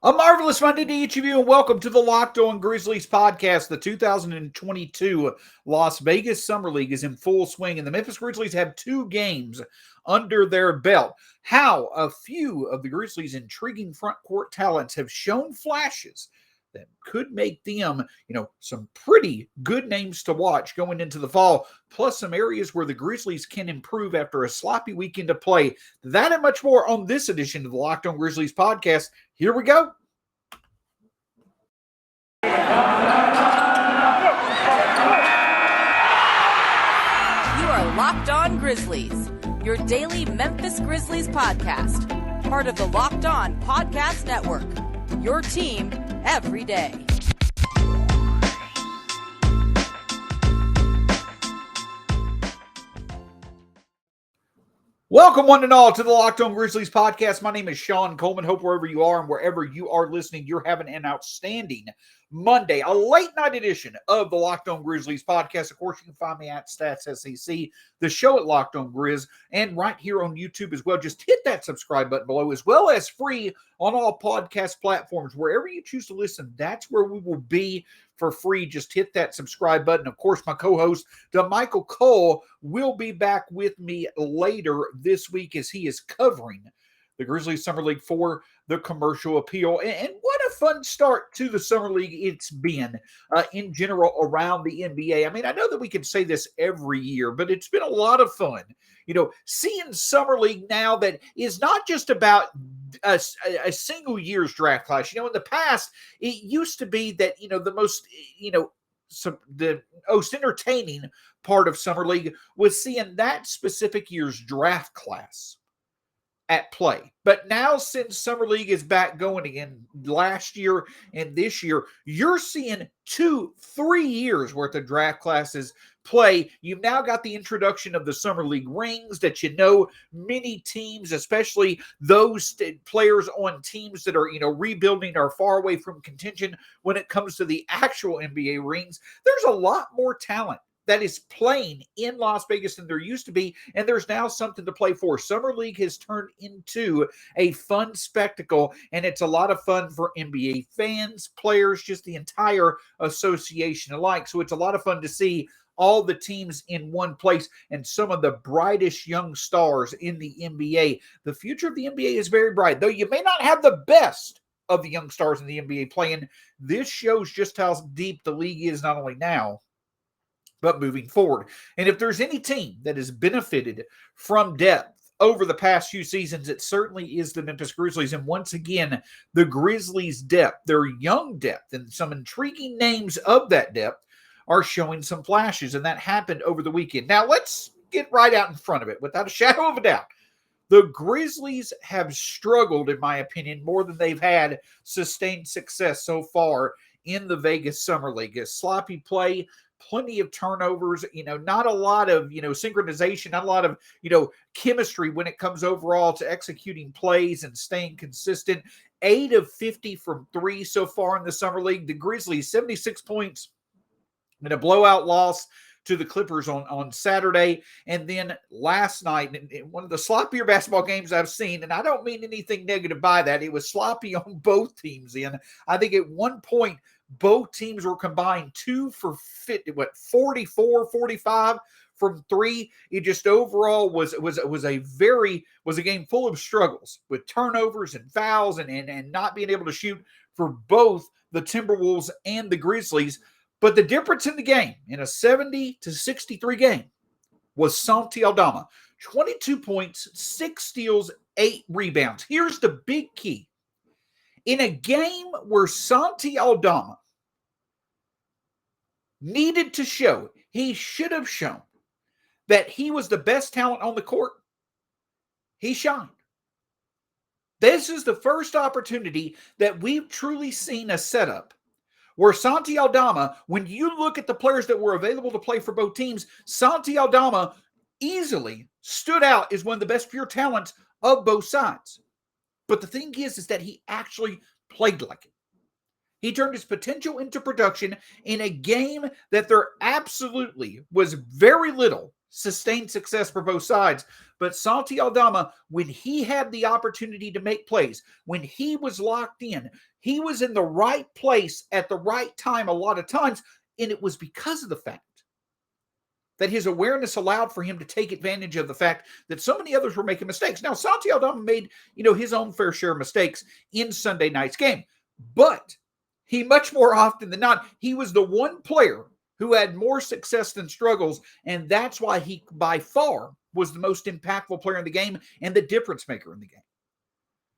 A marvelous Monday to each of you, and welcome to the Locked On Grizzlies podcast. The 2022 Las Vegas Summer League is in full swing, and the Memphis Grizzlies have 2 games under their belt. How a few of the Grizzlies' intriguing front court talents have shown flashes that could make them, some pretty good names to watch going into the fall, plus some areas where the Grizzlies can improve after a sloppy weekend of play. That and much more on this edition of the Locked On Grizzlies podcast. Here we go. You are Locked On Grizzlies, your daily Memphis Grizzlies podcast, part of the Locked On Podcast Network, your team every day. Welcome one and all to the Locked On Grizzlies podcast. My name is Shawn Coleman. Hope wherever you are and wherever you are listening, you're having an outstanding Monday, a late night edition of the Locked On Grizzlies podcast. Of course, you can find me at StatsSEC, the show at Locked On Grizz, and right here on YouTube as well. Just hit that subscribe button below, as well as free on all podcast platforms. Wherever you choose to listen, that's where we will be for free. Just hit that subscribe button. Of course, my co-host, DeMichael Cole, will be back with me later this week as he is covering the Grizzlies Summer League for the Commercial Appeal. And what a fun start to the Summer League it's been in general around the NBA. I mean, I know that we can say this every year, but it's been a lot of fun. Seeing Summer League now that is not just about a single year's draft class. In the past, it used to be that, the most, the most entertaining part of Summer League was seeing that specific year's draft class at play. But now, since Summer League is back going again last year and this year, you're seeing 2-3 years worth of draft classes play. You've now got the introduction of the Summer League rings that many teams, especially those players on teams that are, rebuilding or far away from contention when it comes to the actual NBA rings. There's a lot more talent that is playing in Las Vegas than there used to be, and there's now something to play for. Summer League has turned into a fun spectacle, and it's a lot of fun for NBA fans, players, just the entire association alike. So it's a lot of fun to see all the teams in one place and some of the brightest young stars in the NBA. The future of the NBA is very bright. Though you may not have the best of the young stars in the NBA playing, this shows just how deep the league is, not only now, but moving forward. And if there's any team that has benefited from depth over the past few seasons, it certainly is the Memphis Grizzlies. And once again, the Grizzlies' depth, their young depth, and some intriguing names of that depth are showing some flashes, and that happened over the weekend. Now, let's get right out in front of it. Without a shadow of a doubt, the Grizzlies have struggled, in my opinion, more than they've had sustained success so far in the Vegas Summer League. A sloppy play, plenty of turnovers, not a lot of, synchronization, not a lot of, chemistry when it comes overall to executing plays and staying consistent. 8 of 50 from 3 so far in the Summer League. The Grizzlies, 76 points in a blowout loss to the Clippers on Saturday. And then last night, in one of the sloppier basketball games I've seen, and I don't mean anything negative by that, it was sloppy on both teams. I think at one point, both teams were combined 2 for 44, 45 from 3. It just overall was a game full of struggles with turnovers and fouls and not being able to shoot for both the Timberwolves and the Grizzlies. But the difference in the game, in a 70-63 game, was Santi Aldama. 22 points, 6 steals, 8 rebounds. Here's the big key. In a game where Santi Aldama needed to show, he should have shown that he was the best talent on the court, he shined. This is the first opportunity that we've truly seen a setup where Santi Aldama, when you look at the players that were available to play for both teams, Santi Aldama easily stood out as one of the best pure talents of both sides. But the thing is that he actually played like it. He turned his potential into production in a game that there absolutely was very little sustained success for both sides. But Santi Aldama, when he had the opportunity to make plays, when he was locked in, he was in the right place at the right time a lot of times, and it was because of the fact that his awareness allowed for him to take advantage of the fact that so many others were making mistakes. Now, Santi Aldama made, his own fair share of mistakes in Sunday night's game, but he much more often than not, he was the one player who had more success than struggles, and that's why he, by far, was the most impactful player in the game and the difference maker in the game.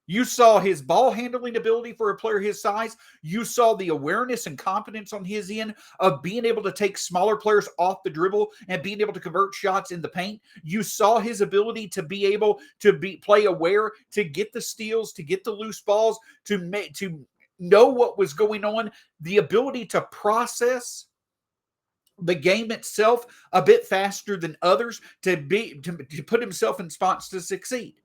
You saw his ball handling ability for a player his size. You saw the awareness and confidence on his end of being able to take smaller players off the dribble and being able to convert shots in the paint. You saw his ability to be able to play aware, to get the steals, to get the loose balls, to know what was going on, the ability to process the game itself a bit faster than others, to put himself in spots to succeed.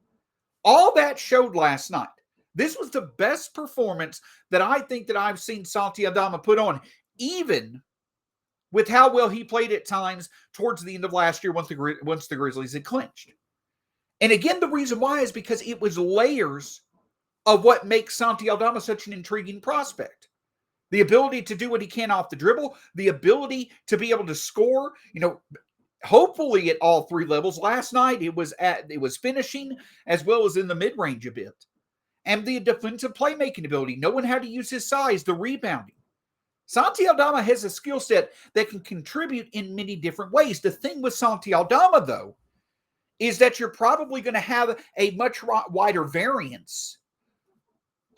All that showed last night. This was the best performance that I think that I've seen Santi Aldama put on, even with how well he played at times towards the end of last year once the Grizzlies had clinched. And again, the reason why is because it was layers of what makes Santi Aldama such an intriguing prospect. The ability to do what he can off the dribble, the ability to be able to score, hopefully at all three levels. Last night it was finishing as well as in the mid-range a bit. And the defensive playmaking ability, knowing how to use his size, the rebounding. Santi Aldama has a skill set that can contribute in many different ways. The thing with Santi Aldama, though, is that you're probably going to have a much wider variance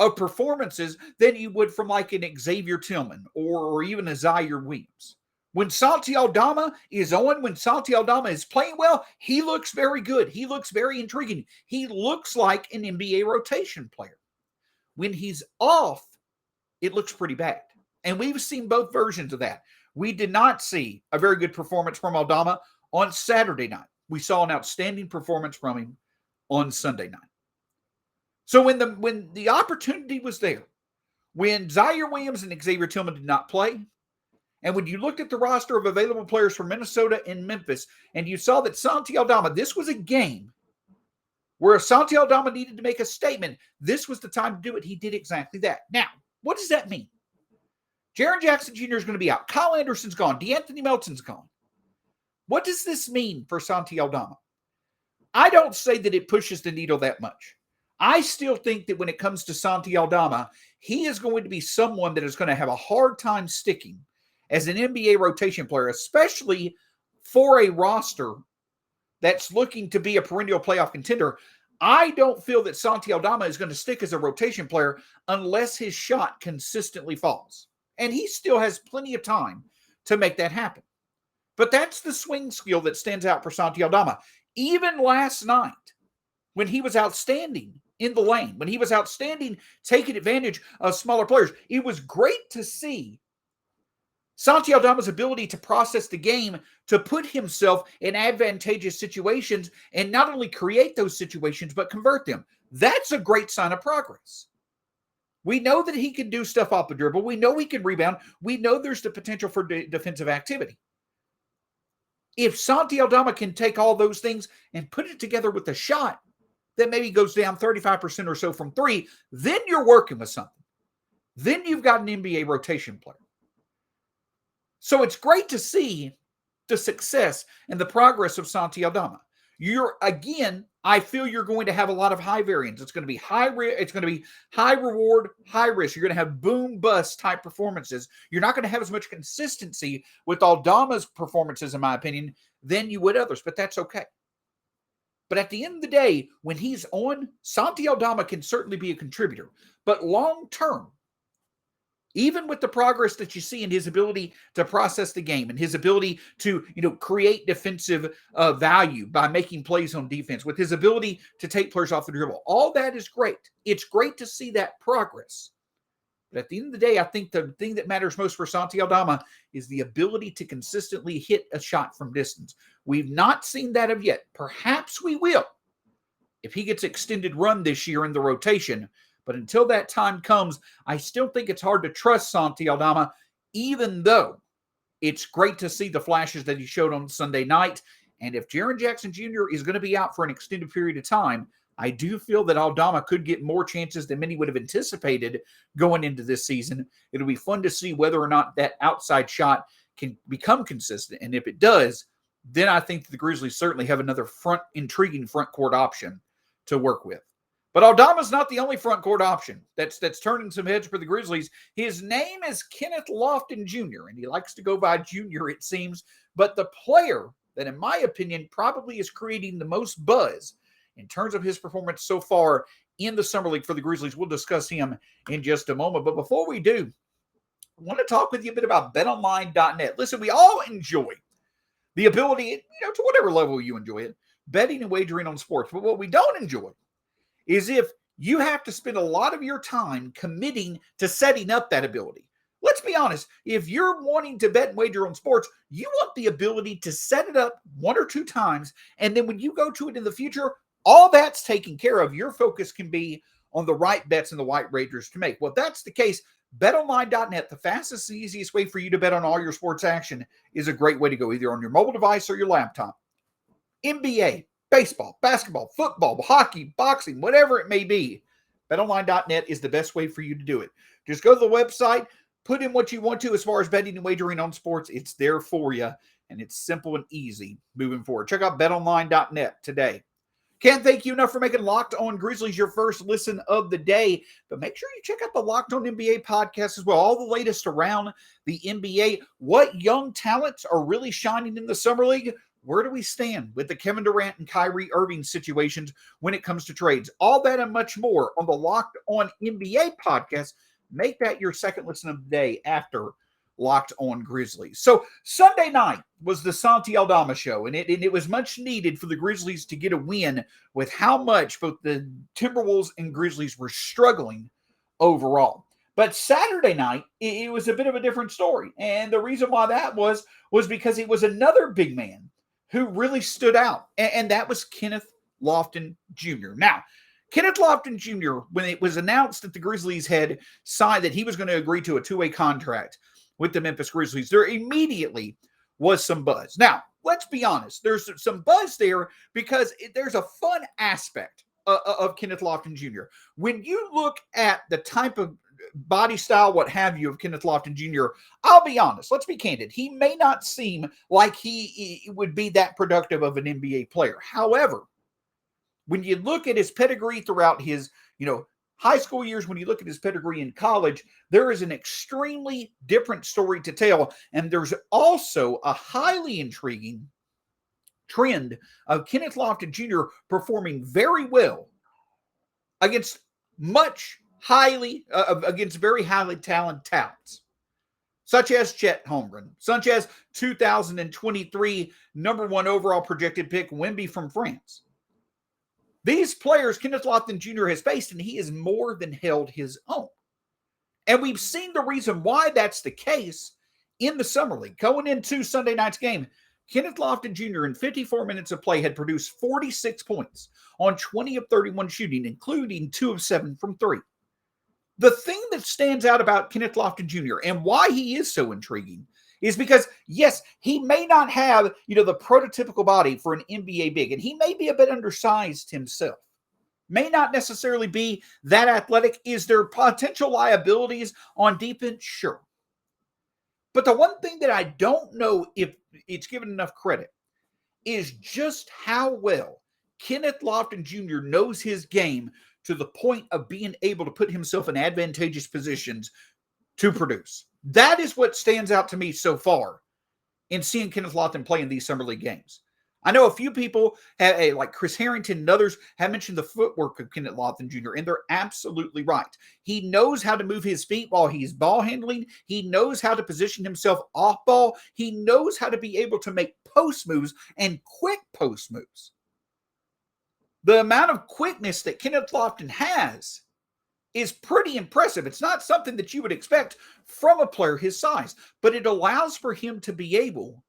of performances than you would from like an Xavier Tillman or even a Zaire Williams. When Santi Aldama is on, when Santi Aldama is playing well, he looks very good. He looks very intriguing. He looks like an NBA rotation player. When he's off, it looks pretty bad. And we've seen both versions of that. We did not see a very good performance from Aldama on Saturday night. We saw an outstanding performance from him on Sunday night. So when the opportunity was there, when Zaire Williams and Xavier Tillman did not play, and when you looked at the roster of available players from Minnesota and Memphis, and you saw that Santi Aldama, this was a game where Santi Aldama needed to make a statement. This was the time to do it. He did exactly that. Now, what does that mean? Jaren Jackson Jr. is going to be out. Kyle Anderson's gone. DeAnthony Melton's gone. What does this mean for Santi Aldama? I don't say that it pushes the needle that much. I still think that when it comes to Santi Aldama, he is going to be someone that is going to have a hard time sticking as an NBA rotation player, especially for a roster that's looking to be a perennial playoff contender. I don't feel that Santi Aldama is going to stick as a rotation player unless his shot consistently falls. And he still has plenty of time to make that happen. But that's the swing skill that stands out for Santi Aldama. Even last night, when he was outstanding in the lane, when he was outstanding taking advantage of smaller players, it was great to see Santi Aldama's ability to process the game, to put himself in advantageous situations and not only create those situations, but convert them. That's a great sign of progress. We know that he can do stuff off the dribble. We know he can rebound. We know there's the potential for defensive activity. If Santi Aldama can take all those things and put it together with a shot that maybe goes down 35% or so from three, then you're working with something. Then you've got an NBA rotation player. So it's great to see the success and the progress of Santi Aldama. I feel you're going to have a lot of high variance. It's going to be it's going to be high reward, high risk. You're going to have boom bust type performances. You're not going to have as much consistency with Aldama's performances, in my opinion, than you would others, but that's okay. But at the end of the day, when he's on, Santi Aldama can certainly be a contributor. But long term, even with the progress that you see in his ability to process the game and his ability to, create defensive value by making plays on defense, with his ability to take players off the dribble, all that is great. It's great to see that progress. But at the end of the day, I think the thing that matters most for Santi Aldama is the ability to consistently hit a shot from distance. We've not seen that of yet. Perhaps we will if he gets extended run this year in the rotation. But until that time comes, I still think it's hard to trust Santi Aldama, even though it's great to see the flashes that he showed on Sunday night. And if Jaren Jackson Jr. is going to be out for an extended period of time, I do feel that Aldama could get more chances than many would have anticipated going into this season. It'll be fun to see whether or not that outside shot can become consistent. And if it does, then I think the Grizzlies certainly have another intriguing front court option to work with. But Aldama's not the only front court option that's turning some heads for the Grizzlies. His name is Kenneth Lofton Jr., and he likes to go by Junior, it seems. But the player that, in my opinion, probably is creating the most buzz in terms of his performance so far in the Summer League for the Grizzlies, we'll discuss him in just a moment. But before we do, I want to talk with you a bit about betonline.net. Listen, we all enjoy the ability, to whatever level you enjoy it, betting and wagering on sports. But what we don't enjoy is if you have to spend a lot of your time committing to setting up that ability. Let's be honest. If you're wanting to bet and wager on sports, you want the ability to set it up 1 or 2 times. And then when you go to it in the future, all that's taken care of. Your focus can be on the right bets and the right wagers to make. Well, if that's the case, betonline.net, the fastest and easiest way for you to bet on all your sports action, is a great way to go, either on your mobile device or your laptop. NBA, baseball, basketball, football, hockey, boxing, whatever it may be, betonline.net is the best way for you to do it. Just go to the website, put in what you want to as far as betting and wagering on sports. It's there for you, and it's simple and easy moving forward. Check out betonline.net today. Can't thank you enough for making Locked On Grizzlies your first listen of the day, but make sure you check out the Locked On NBA podcast as well. All the latest around the NBA, what young talents are really shining in the Summer League, where do we stand with the Kevin Durant and Kyrie Irving situations when it comes to trades? All that and much more on the Locked On NBA podcast. Make that your second listen of the day after Locked On Grizzlies. So Sunday night was the Santi Aldama show, and it was much needed for the Grizzlies to get a win with how much both the Timberwolves and Grizzlies were struggling overall. But Saturday night, it was a bit of a different story. And the reason why that was because it was another big man who really stood out, and that was Kenneth Lofton Jr. Now, Kenneth Lofton Jr., when it was announced that the Grizzlies had signed that he was going to agree to a 2-way contract with the Memphis Grizzlies, there immediately was some buzz. Now, let's be honest. There's some buzz there because there's a fun aspect of Kenneth Lofton Jr. When you look at the type of body style, what have you, of Kenneth Lofton Jr., I'll be honest. Let's be candid. He may not seem like he would be that productive of an NBA player. However, when you look at his pedigree throughout his, high school years, when you look at his pedigree in college, there is an extremely different story to tell. And there's also a highly intriguing trend of Kenneth Lofton Jr. performing very well against against very highly talented talents, such as Chet Holmgren, such as 2023 number 1 overall projected pick Wemby from France. These players Kenneth Lofton Jr. has faced, and he has more than held his own. And we've seen the reason why that's the case in the Summer League. Going into Sunday night's game, Kenneth Lofton Jr. in 54 minutes of play had produced 46 points on 20 of 31 shooting, including 2 of 7 from 3. The thing that stands out about Kenneth Lofton Jr. and why he is so intriguing is because, yes, he may not have, the prototypical body for an NBA big, and he may be a bit undersized himself. May not necessarily be that athletic. Is there potential liabilities on defense? Sure. But the one thing that I don't know if it's given enough credit is just how well Kenneth Lofton Jr. knows his game to the point of being able to put himself in advantageous positions to produce. That is what stands out to me so far in seeing Kenneth Lofton play in these Summer League games. I know a few people, like Chris Harrington and others, have mentioned the footwork of Kenneth Lofton Jr., and they're absolutely right. He knows how to move his feet while he's ball handling. He knows how to position himself off ball. He knows how to be able to make post moves and quick post moves. The amount of quickness that Kenneth Lofton has is pretty impressive. It's not something that you would expect from a player his size, but it allows for him to be able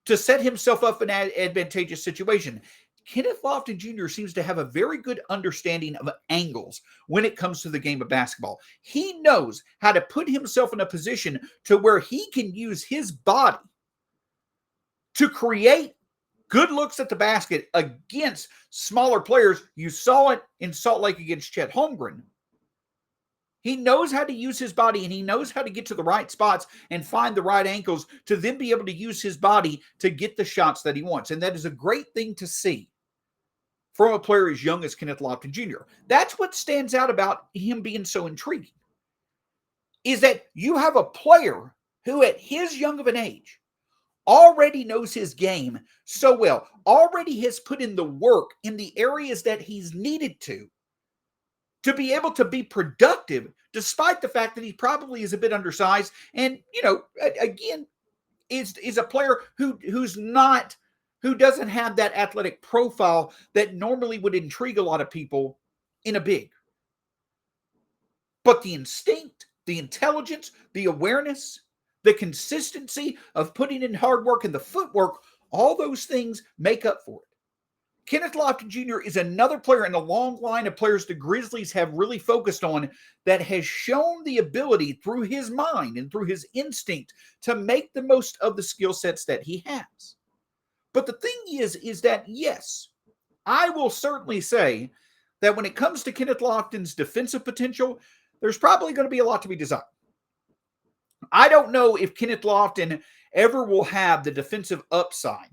to set himself up in an advantageous situation. Kenneth Lofton Jr. seems to have a very good understanding of angles when it comes to the game of basketball. He knows how to put himself in a position to where he can use his body to create good looks at the basket against smaller players. You saw it in Salt Lake against Chet Holmgren. He knows how to use his body, and he knows how to get to the right spots and find the right angles to then be able to use his body to get the shots that he wants. And that is a great thing to see from a player as young as Kenneth Lofton Jr. That's what stands out about him being so intriguing, is that you have a player who at his young of an age already knows his game so well, already has put in the work in the areas that he's needed to be able to be productive, despite the fact that he probably is a bit undersized. And, again, is a player who doesn't have that athletic profile that normally would intrigue a lot of people in a big. But the instinct, the intelligence, the awareness, the consistency of putting in hard work and the footwork, all those things make up for it. Kenneth Lofton Jr. is another player in a long line of players the Grizzlies have really focused on that has shown the ability through his mind and through his instinct to make the most of the skill sets that he has. But the thing is that, yes, I will certainly say that when it comes to Kenneth Lofton's defensive potential, there's probably going to be a lot to be desired. I don't know if Kenneth Lofton ever will have the defensive upside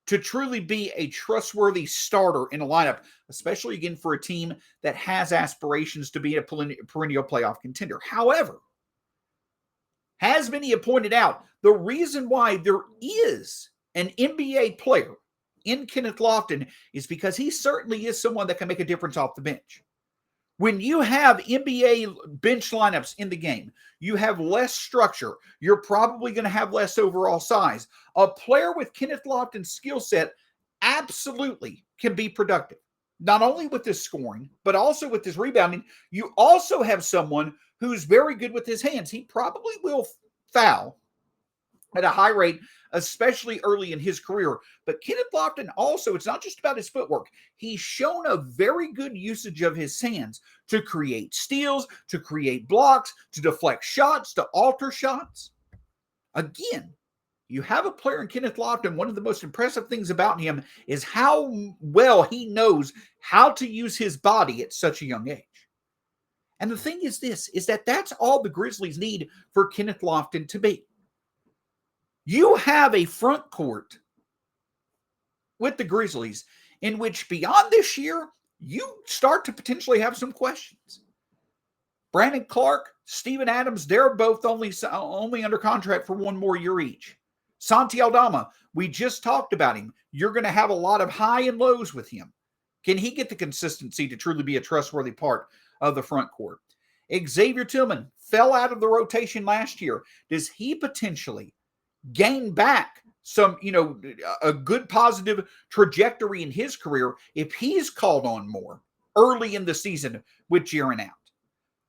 to truly be a trustworthy starter in a lineup, especially, again, for a team that has aspirations to be a perennial playoff contender. However, as many have pointed out, the reason why there is an NBA player in Kenneth Lofton is because he certainly is someone that can make a difference off the bench. When you have NBA bench lineups in the game, you have less structure. You're probably going to have less overall size. A player with Kenneth Lofton's skill set absolutely can be productive, not only with his scoring, but also with his rebounding. You also have someone who's very good with his hands. He probably will foul at a high rate, especially early in his career. But Kenneth Lofton also, it's not just about his footwork. He's shown a very good usage of his hands to create steals, to create blocks, to deflect shots, to alter shots. Again, you have a player in Kenneth Lofton. One of the most impressive things about him is how well he knows how to use his body at such a young age. And the thing is this, is that that's all the Grizzlies need for Kenneth Lofton to be. You have a front court with the Grizzlies in which beyond this year, you start to potentially have some questions. Brandon Clark, Steven Adams, they're both only under contract for one more year each. Santi Aldama, we just talked about him. You're going to have a lot of high and lows with him. Can he get the consistency to truly be a trustworthy part of the front court? Xavier Tillman fell out of the rotation last year. Does he potentially gain back some, a good positive trajectory in his career if he's called on more early in the season with Jaren out?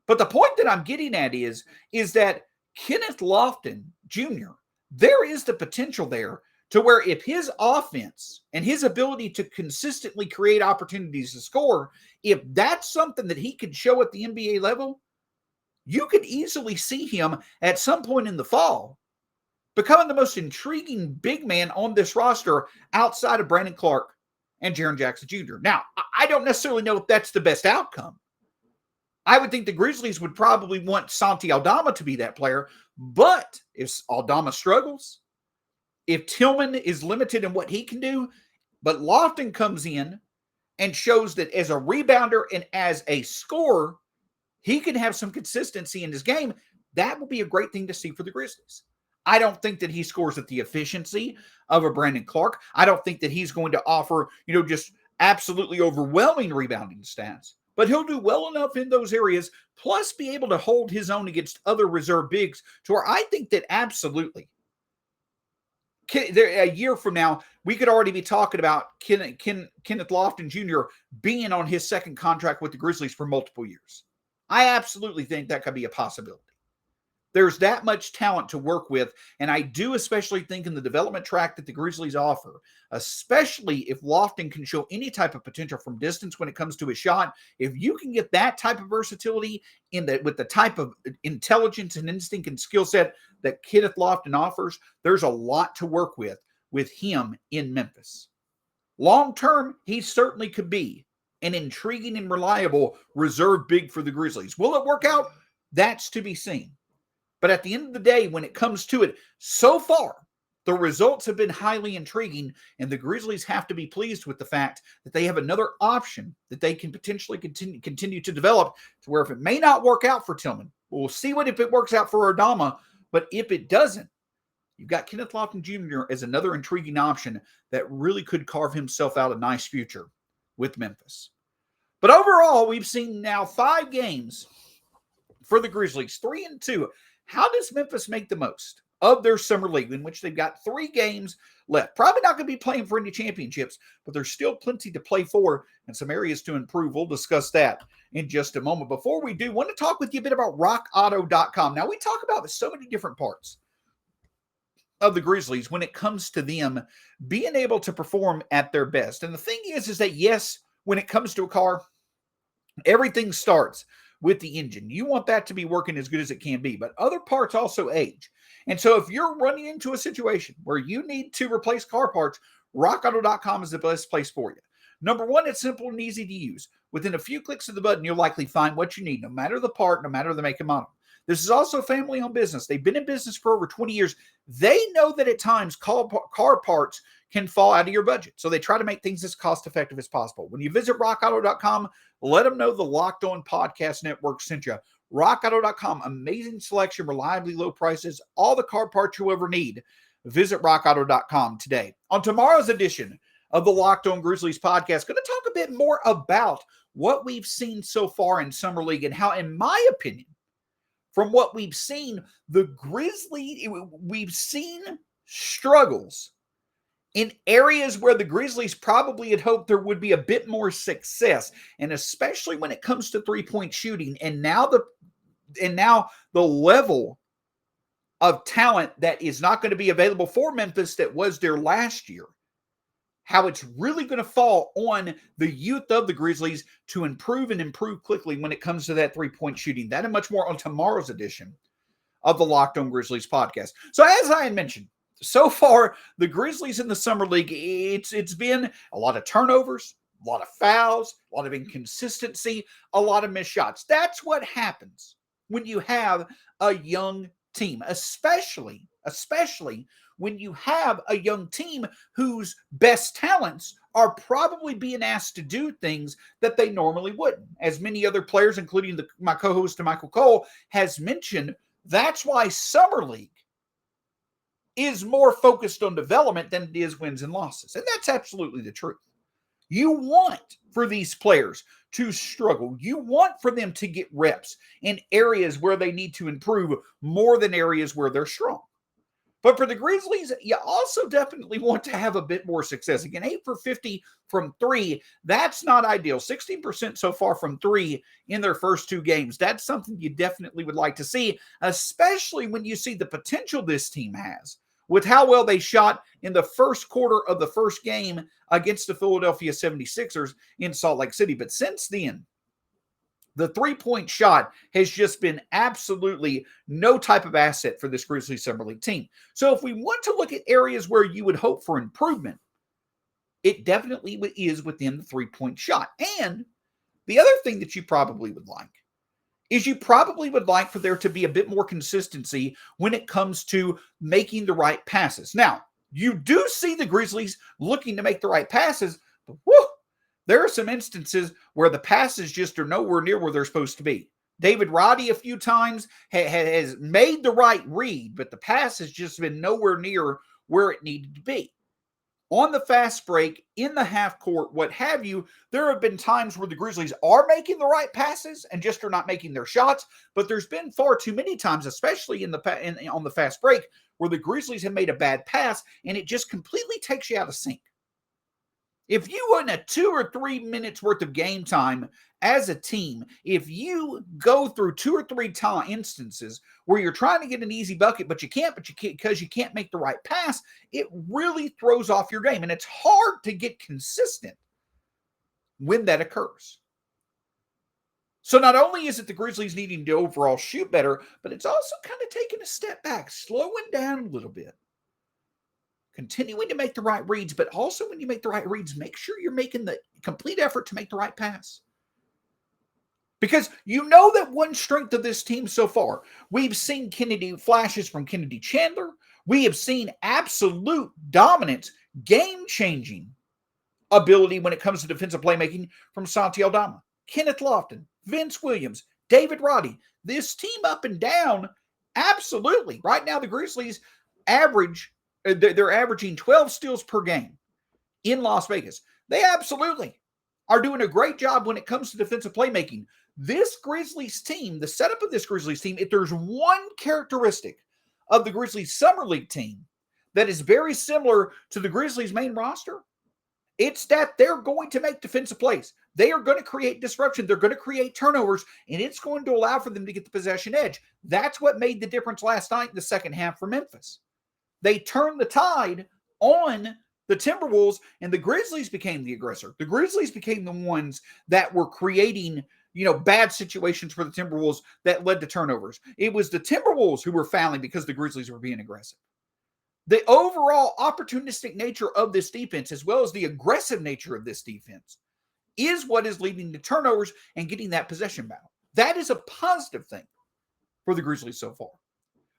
But the point that I'm getting at is that Kenneth Lofton Jr., there is the potential there to where if his offense and his ability to consistently create opportunities to score, if that's something that he could show at the NBA level, you could easily see him at some point in the fall becoming the most intriguing big man on this roster outside of Brandon Clark and Jaren Jackson Jr. Now, I don't necessarily know if that's the best outcome. I would think the Grizzlies would probably want Santi Aldama to be that player, but if Aldama struggles, if Tillman is limited in what he can do, but Lofton comes in and shows that as a rebounder and as a scorer, he can have some consistency in his game, that will be a great thing to see for the Grizzlies. I don't think that he scores at the efficiency of a Brandon Clark. I don't think that he's going to offer, just absolutely overwhelming rebounding stats. But he'll do well enough in those areas, plus be able to hold his own against other reserve bigs to where I think that absolutely, a year from now, we could already be talking about Kenneth Lofton Jr. being on his second contract with the Grizzlies for multiple years. I absolutely think that could be a possibility. There's that much talent to work with, and I do especially think in the development track that the Grizzlies offer, especially if Lofton can show any type of potential from distance when it comes to his shot. If you can get that type of versatility with the type of intelligence and instinct and skill set that Kenneth Lofton offers, there's a lot to work with him in Memphis. Long-term, he certainly could be an intriguing and reliable reserve big for the Grizzlies. Will it work out? That's to be seen. But at the end of the day, when it comes to it, so far, the results have been highly intriguing, and the Grizzlies have to be pleased with the fact that they have another option that they can potentially continue to develop, to where if it may not work out for Tillman, we'll see if it works out for Aldama, but if it doesn't, you've got Kenneth Lofton Jr. as another intriguing option that really could carve himself out a nice future with Memphis. But overall, we've seen now 5 games for the Grizzlies, 3-2. How does Memphis make the most of their summer league, in which they've got 3 games left? Probably not going to be playing for any championships, but there's still plenty to play for and some areas to improve. We'll discuss that in just a moment. Before we do, I want to talk with you a bit about rockauto.com. Now, we talk about so many different parts of the Grizzlies when it comes to them being able to perform at their best. And the thing is that, yes, when it comes to a car, everything starts with the engine. You want that to be working as good as it can be, but other parts also age. And so if you're running into a situation where you need to replace car parts, rockauto.com is the best place for you. Number one, it's simple and easy to use. Within a few clicks of the button, you'll likely find what you need, no matter the part, no matter the make and model. This is also a family-owned business. They've been in business for over 20 years. They know that at times car parts can fall out of your budget. So they try to make things as cost-effective as possible. When you visit rockauto.com, let them know the Locked On Podcast Network sent you. rockauto.com, amazing selection, reliably low prices, all the car parts you'll ever need. Visit rockauto.com today. On tomorrow's edition of the Locked On Grizzlies podcast, going to talk a bit more about what we've seen so far in Summer League and how, in my opinion, from what we've seen, the Grizzlies, we've seen struggles in areas where the Grizzlies probably had hoped there would be a bit more success, and especially when it comes to three-point shooting, and now the level of talent that is not going to be available for Memphis that was there last year, how it's really going to fall on the youth of the Grizzlies to improve and improve quickly when it comes to that three-point shooting. That and much more on tomorrow's edition of the Locked On Grizzlies podcast. So as I had mentioned, so far, the Grizzlies in the Summer League, it's been a lot of turnovers, a lot of fouls, a lot of inconsistency, a lot of missed shots. That's what happens when you have a young team, especially when you have a young team whose best talents are probably being asked to do things that they normally wouldn't. As many other players, including my co-host Michael Cole, has mentioned, that's why Summer League is more focused on development than it is wins and losses. And that's absolutely the truth. You want for these players to struggle. You want for them to get reps in areas where they need to improve more than areas where they're strong. But for the Grizzlies, you also definitely want to have a bit more success. Again, 8 for 50 from 3, that's not ideal. 16% so far from 3 in their first 2 games. That's something you definitely would like to see, especially when you see the potential this team has with how well they shot in the first quarter of the first game against the Philadelphia 76ers in Salt Lake City. But since then, the three-point shot has just been absolutely no type of asset for this Grizzlies Summer League team. So if we want to look at areas where you would hope for improvement, it definitely is within the three-point shot. And the other thing that you probably would like is you probably would like for there to be a bit more consistency when it comes to making the right passes. Now, you do see the Grizzlies looking to make the right passes, but there are some instances where the passes just are nowhere near where they're supposed to be. David Roddy a few times has made the right read, but the pass has just been nowhere near where it needed to be. On the fast break, in the half court, what have you, there have been times where the Grizzlies are making the right passes and just are not making their shots, but there's been far too many times, especially on the fast break, where the Grizzlies have made a bad pass and it just completely takes you out of sync. If you want a 2 or 3 minutes worth of game time as a team, if you go through 2 or 3 instances where you're trying to get an easy bucket, but you can't because you can't make the right pass, it really throws off your game. And it's hard to get consistent when that occurs. So not only is it the Grizzlies needing to overall shoot better, but it's also kind of taking a step back, slowing down a little bit. continuing to make the right reads, but also when you make the right reads, make sure you're making the complete effort to make the right pass. Because you know that one strength of this team so far, we've seen flashes from Kennedy Chandler. We have seen absolute dominance, game-changing ability when it comes to defensive playmaking from Santi Aldama, Kenneth Lofton, Vince Williams, David Roddy. This team up and down, absolutely. Right now, the Grizzlies they're averaging 12 steals per game in Las Vegas. They absolutely are doing a great job when it comes to defensive playmaking. This Grizzlies team, the setup of this Grizzlies team, if there's one characteristic of the Grizzlies Summer League team that is very similar to the Grizzlies main roster, it's that they're going to make defensive plays. They are going to create disruption. They're going to create turnovers, and it's going to allow for them to get the possession edge. That's what made the difference last night in the second half for Memphis. They turned the tide on the Timberwolves, and the Grizzlies became the aggressor. The Grizzlies became the ones that were creating, bad situations for the Timberwolves that led to turnovers. It was the Timberwolves who were fouling because the Grizzlies were being aggressive. The overall opportunistic nature of this defense, as well as the aggressive nature of this defense, is what is leading to turnovers and getting that possession battle. That is a positive thing for the Grizzlies so far.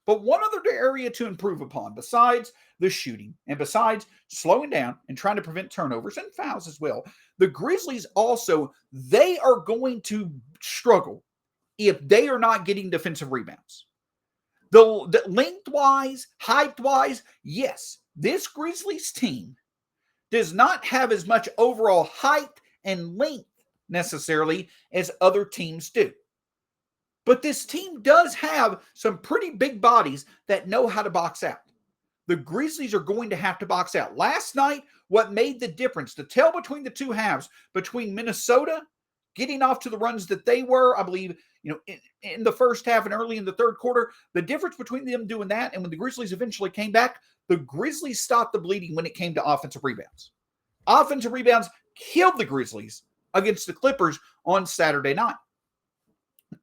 But one other area to improve upon, besides the shooting and besides slowing down and trying to prevent turnovers and fouls as well, the Grizzlies also, they are going to struggle if they are not getting defensive rebounds. The lengthwise, height-wise, yes, this Grizzlies team does not have as much overall height and length necessarily as other teams do. But this team does have some pretty big bodies that know how to box out. The Grizzlies are going to have to box out. Last night, what made the difference, the tell between the two halves, between Minnesota getting off to the runs that they were, I believe, in the first half and early in the third quarter, the difference between them doing that and when the Grizzlies eventually came back, the Grizzlies stopped the bleeding when it came to offensive rebounds. Offensive rebounds killed the Grizzlies against the Clippers on Saturday night.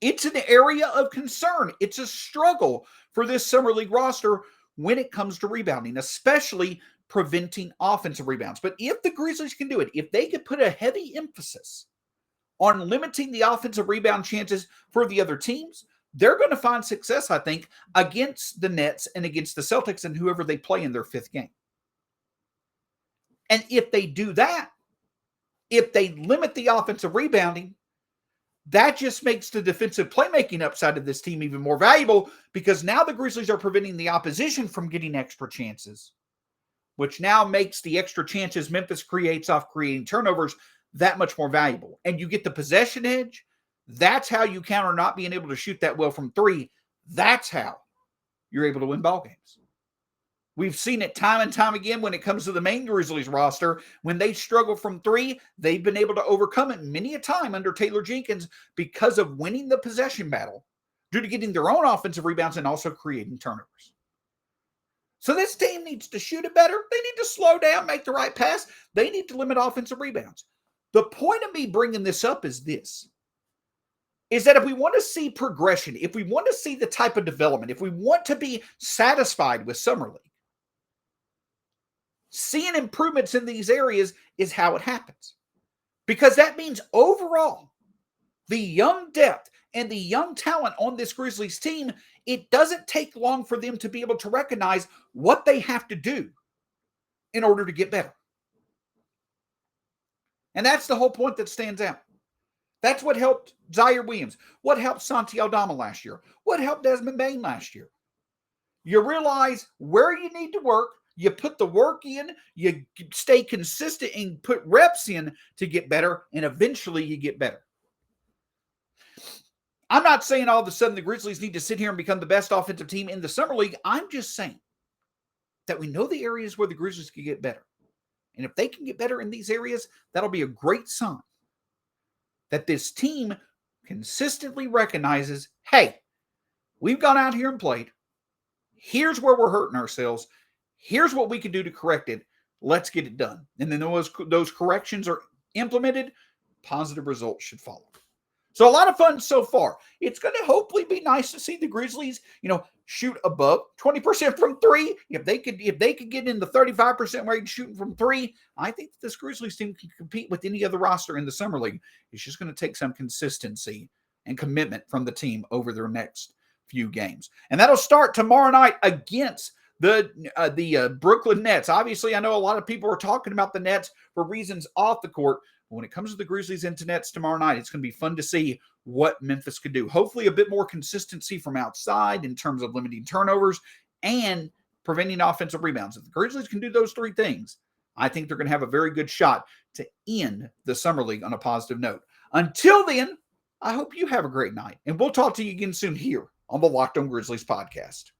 It's an area of concern. It's a struggle for this Summer League roster when it comes to rebounding, especially preventing offensive rebounds. But if the Grizzlies can do it, if they could put a heavy emphasis on limiting the offensive rebound chances for the other teams, they're going to find success, I think, against the Nets and against the Celtics and whoever they play in their fifth game. And if they do that, if they limit the offensive rebounding, that just makes the defensive playmaking upside of this team even more valuable because now the Grizzlies are preventing the opposition from getting extra chances, which now makes the extra chances Memphis creates off creating turnovers that much more valuable. And you get the possession edge. That's how you counter not being able to shoot that well from three. That's how you're able to win ball games. We've seen it time and time again when it comes to the main Grizzlies roster. When they struggle from three, they've been able to overcome it many a time under Taylor Jenkins because of winning the possession battle due to getting their own offensive rebounds and also creating turnovers. So this team needs to shoot it better. They need to slow down, make the right pass. They need to limit offensive rebounds. The point of me bringing this up is this, is that if we want to see progression, if we want to see the type of development, if we want to be satisfied with Summer League, seeing improvements in these areas is how it happens. Because that means overall, the young depth and the young talent on this Grizzlies team, it doesn't take long for them to be able to recognize what they have to do in order to get better. And that's the whole point that stands out. That's what helped Xavier Williams, what helped Santi Aldama last year, what helped Desmond Bane last year. You realize where you need to work, you put the work in, you stay consistent and put reps in to get better, and eventually you get better. I'm not saying all of a sudden the Grizzlies need to sit here and become the best offensive team in the Summer League. I'm just saying that we know the areas where the Grizzlies can get better. And if they can get better in these areas, that'll be a great sign that this team consistently recognizes, hey, we've gone out here and played. Here's where we're hurting ourselves. Here's what we can do to correct it. Let's get it done. And then those corrections are implemented, positive results should follow. So a lot of fun so far. It's going to hopefully be nice to see the Grizzlies, shoot above 20% from three. If they could get in the 35% range shooting from three, I think this Grizzlies team can compete with any other roster in the Summer League. It's just going to take some consistency and commitment from the team over their next few games. And that'll start tomorrow night against the Brooklyn Nets. Obviously, I know a lot of people are talking about the Nets for reasons off the court. But when it comes to the Grizzlies into Nets tomorrow night, it's going to be fun to see what Memphis could do. Hopefully a bit more consistency from outside in terms of limiting turnovers and preventing offensive rebounds. If the Grizzlies can do those three things, I think they're going to have a very good shot to end the Summer League on a positive note. Until then, I hope you have a great night, and we'll talk to you again soon here on the Locked On Grizzlies podcast.